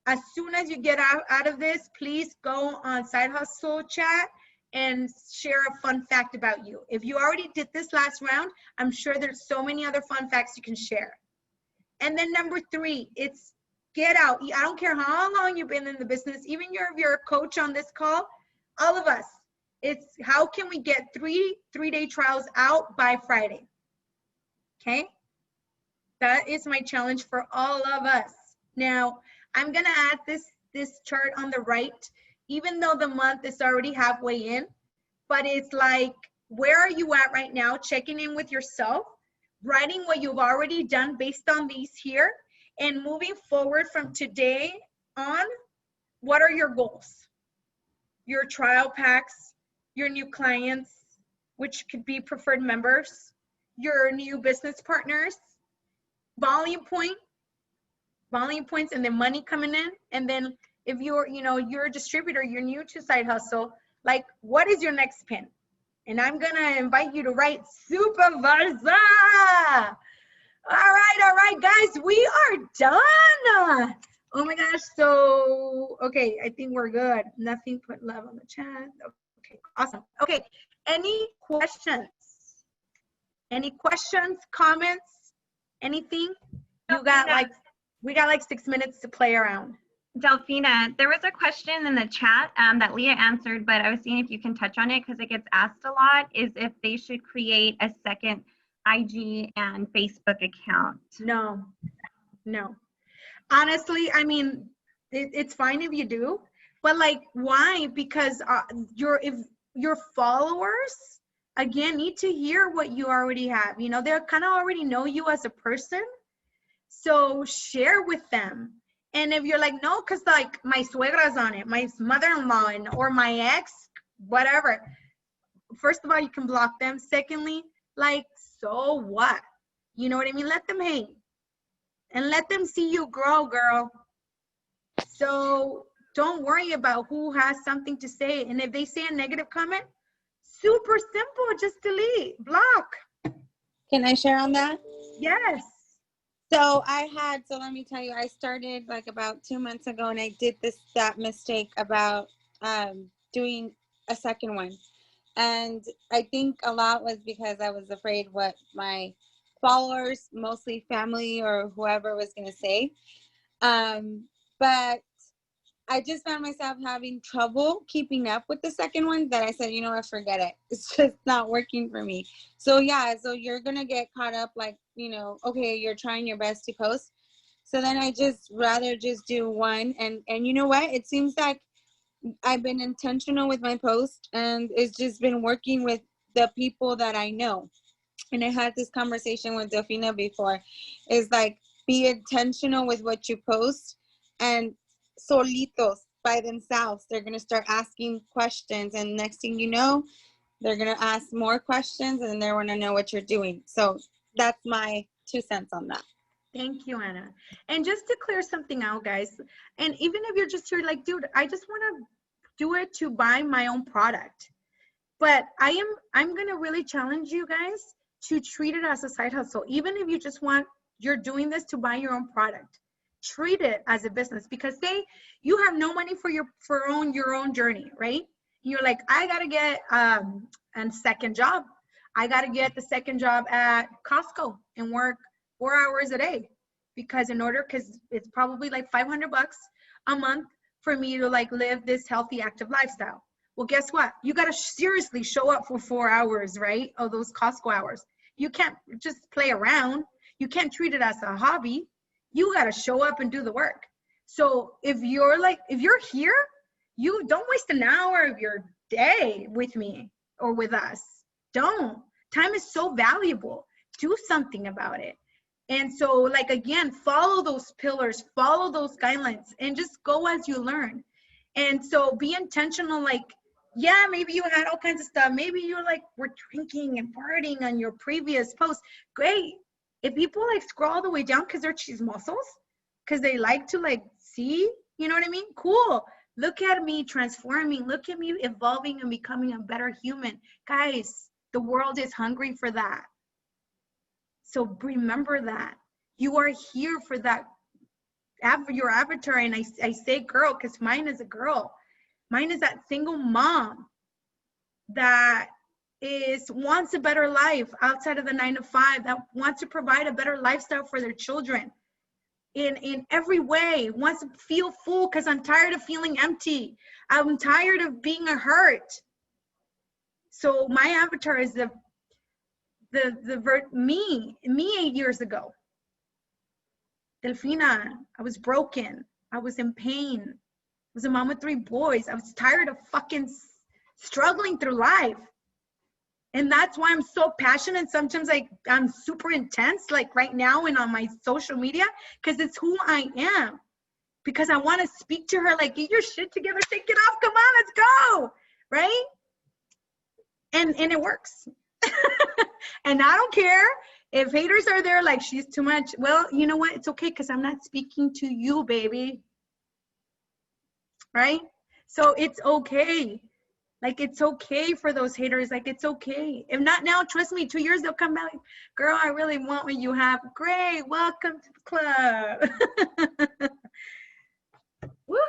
as soon as you get out of this, please go on Side Hustle chat and share a fun fact about you. If you already did this last round, I'm sure there's so many other fun facts you can share. And then number 3, it's get out. I don't care how long you've been in the business, even if you're a coach on this call, all of us, it's how can we get three-day trials out by Friday? Okay? That is my challenge for all of us. Now, I'm gonna add this chart on the right, even though the month is already halfway in, but it's like, where are you at right now? Checking in with yourself, writing what you've already done based on these here, and moving forward from today on, what are your goals? Your trial packs, your new clients, which could be preferred members, your new business partners, volume points, and then money coming in. And then if you're, you're a distributor, you're new to Side Hustle, like, what is your next pin? And I'm gonna invite you to write supervisor. All right, guys, we are done. Oh my gosh, so, okay, I think we're good. Nothing put love on the chat. Okay, awesome. Okay, any questions? Any questions, comments, anything? You got like, we got like 6 minutes to play around. Delphina, there was a question in the chat that Leah answered, but I was seeing if you can touch on it because it gets asked a lot, is if they should create a second IG and Facebook account. No. Honestly, I mean, it's fine if you do, but like, why? Because if your followers, again, need to hear what you already have. They kind of already know you as a person. So share with them. And if you're like, no, because like my suegra's on it, my mother-in-law, or my ex, whatever. First of all, you can block them. Secondly, like, so what? You know what I mean? Let them hang. And let them see you grow, girl. So don't worry about who has something to say. And if they say a negative comment, super simple, just delete, block. Can I share on that? Yes. So let me tell you, I started like about 2 months ago, and I did that mistake about doing a second one. And I think a lot was because I was afraid what my followers, mostly family or whoever, was going to say. But I just found myself having trouble keeping up with the second one, that I said, forget it. It's just not working for me. So yeah, so you're going to get caught up like, okay, you're trying your best to post. So then I just rather just do one. And you know what? It seems like I've been intentional with my post, and it's just been working with the people that I know. And I had this conversation with Delphina before, is like, be intentional with what you post, and solitos, by themselves, they're going to start asking questions, and next thing you know, they're going to ask more questions, and they want to know what you're doing. So that's my 2 cents on that. Thank you, Anna. And just to clear something out, guys, and even if you're just here like, dude, I just want to do it to buy my own product, but I'm going to really challenge you guys to treat it as a side hustle. Even if you just you're doing this to buy your own product, treat it as a business. Because say you have no money for your own journey, right? You're like, I got to get a second job. I got to get the second job at Costco and work 4 hours a day because it's probably like $500 a month for me to like live this healthy, active lifestyle. Well, guess what? You got to seriously show up for 4 hours, right? Oh, those Costco hours. You can't just play around. You can't treat it as a hobby. You got to show up and do the work. So if you're here, you don't waste an hour of your day with me or with us. Don't. Time is so valuable. Do something about it. And so, like, again, follow those pillars, follow those guidelines, and just go as you learn. And so be intentional, like, yeah, maybe you had all kinds of stuff. Maybe you're like, we're drinking and partying on your previous post. Great. If people like scroll all the way down because they're chismosos, because they like to like see, you know what I mean? Cool. Look at me transforming. Look at me evolving and becoming a better human. Guys, the world is hungry for that. So remember that. You are here for that, your avatar. And I say girl because mine is a girl. Mine is that single mom that wants a better life outside of the 9-to-5, that wants to provide a better lifestyle for their children in every way, wants to feel full because I'm tired of feeling empty. I'm tired of being a hurt. So my avatar is me 8 years ago. Delfina, I was broken. I was in pain. I was a mom with 3 boys. I was tired of fucking struggling through life. And that's why I'm so passionate. Sometimes like I'm super intense, like right now and on my social media, because it's who I am. Because I want to speak to her like, get your shit together, take it off, come on, let's go, right? And it works. And I don't care if haters are there like she's too much. Well, you know what? It's okay because I'm not speaking to you, baby. Right? So it's okay. Like, it's okay for those haters. Like, it's okay. If not now, trust me, 2 years, they'll come back. Girl, I really want what you have. Great. Welcome to the club.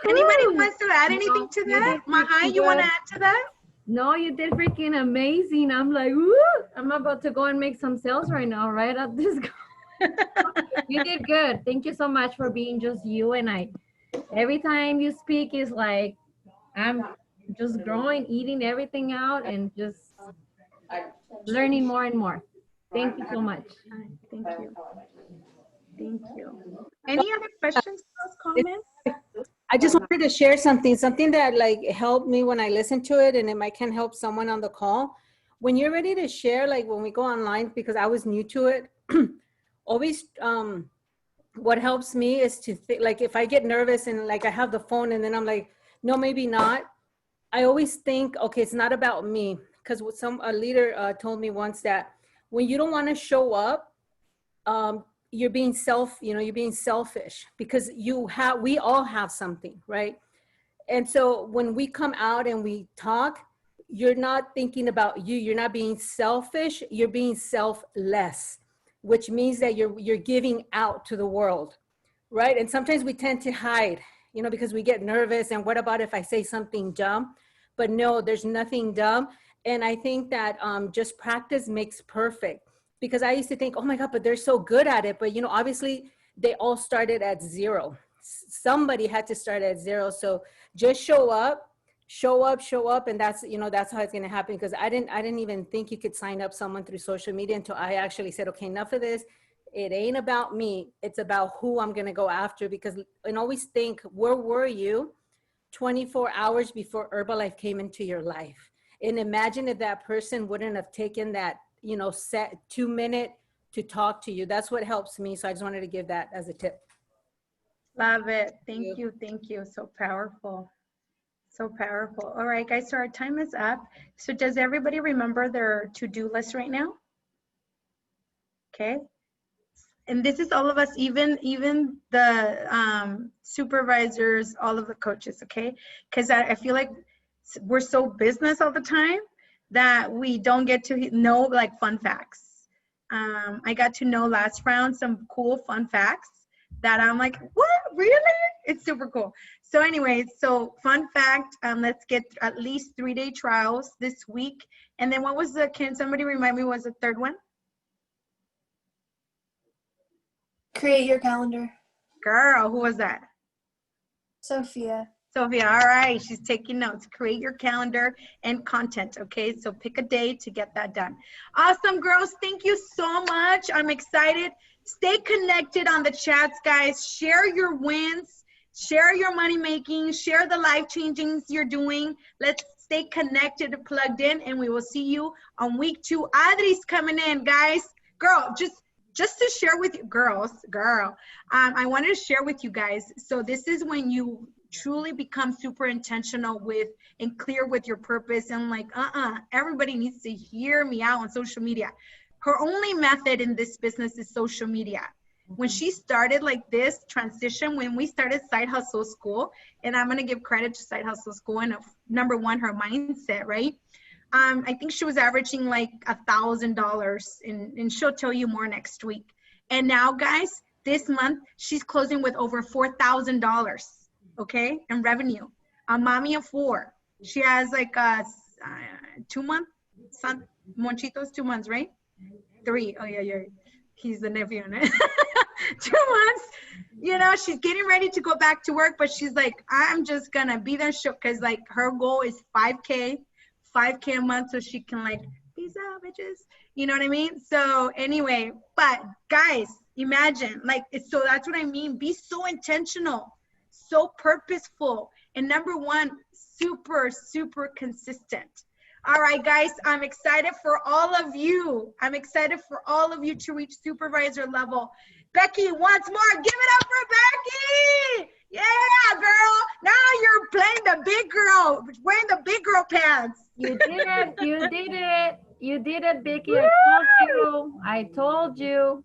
Anybody wants to add anything to that? Mahai, you want to add to that? No, you did freaking amazing. I'm like, woo! I'm about to go and make some sales right now, right at this. You did good. Thank you so much for being just you and I. Every time you speak is like, I'm just growing, eating everything out, and just learning more and more. Thank you so much. Thank you. Thank you. Any other questions, comments? I just wanted to share something that like helped me when I listened to it, and it might can help someone on the call. When you're ready to share, like when we go online, because I was new to it, always what helps me is to think, like if I get nervous and like I have the phone and then I'm like, no, maybe not. I always think, okay, it's not about me. Because a leader told me once that when you don't want to show up, you're being selfish because we all have something, right? And so when we come out and we talk, you're not thinking about you. You're not being selfish. You're being selfless, which means that you're giving out to the world, right? And sometimes we tend to hide, because we get nervous. And what about if I say something dumb? But no, there's nothing dumb. And I think that just practice makes perfect. Because I used to think, oh my God, but they're so good at it. But, obviously they all started at 0. Somebody had to start at 0. So just show up. And that's, that's how it's going to happen. Because I didn't even think you could sign up someone through social media until I actually said, okay, enough of this. It ain't about me. It's about who I'm going to go after. And always think, where were you 24 hours before Herbalife came into your life? And imagine if that person wouldn't have taken that, set 2 minutes to talk to you. That's what helps me. So I just wanted to give that as a tip. Love it. Thank you. Thank you. So powerful. So powerful. All right, guys. So our time is up. So does everybody remember their to-do list right now? Okay. And this is all of us, even the supervisors, all of the coaches. Okay. Because I feel like we're so business all the time that we don't get to know like fun facts. I got to know last round some cool fun facts that I'm like, what, really? It's super cool. So anyways, so fun fact, let's get at least 3-day trials this week And then what was can somebody remind me what was the third one? Create your calendar. Girl, who was that? Sophia. Sophia, all right, she's taking notes. Create your calendar and content, okay? So pick a day to get that done. Awesome, girls. Thank you so much. I'm excited. Stay connected on the chats, guys. Share your wins. Share your money making. Share the life changings you're doing. Let's stay connected and plugged in, and we will see you on week 2. Adri's coming in, guys. Girl, just to share with you, I wanted to share with you guys. So this is when you truly become super intentional with and clear with your purpose and like, everybody needs to hear me out on social media. Her only method in this business is social media. When she started like this transition, when we started Side Hustle School, and I'm going to give credit to Side Hustle School and number one, her mindset, right? I think she was averaging like $1,000 and she'll tell you more next week. And now guys, this month she's closing with over $4,000, okay, in revenue. A mommy of 4. She has like a 2-month son, Monchito's 2 months, right? 3. Oh yeah. He's the nephew, right? 2 months. You know, she's getting ready to go back to work, but she's like, I'm just gonna be there because like her goal is 5K a month, so she can like, peace out, bitches. You know what I mean? So anyway, but guys, imagine like, so that's what I mean. Be so intentional, so purposeful, and number one, super, super consistent. All right, guys, I'm excited for all of you. I'm excited for all of you to reach supervisor level. Becky, once more, give it up for Becky. Yeah, girl. Now you're playing the big girl, wearing the big girl pants. You did it. You did it. You did it, Vicky. I told you.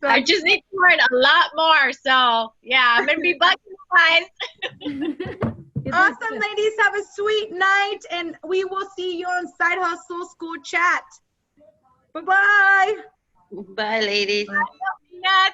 So, I just need to learn a lot more. So yeah, I'm gonna be bugging you guys. awesome, ladies. Have a sweet night, and we will see you on Side Hustle School chat. Bye-bye. Bye, ladies. Bye.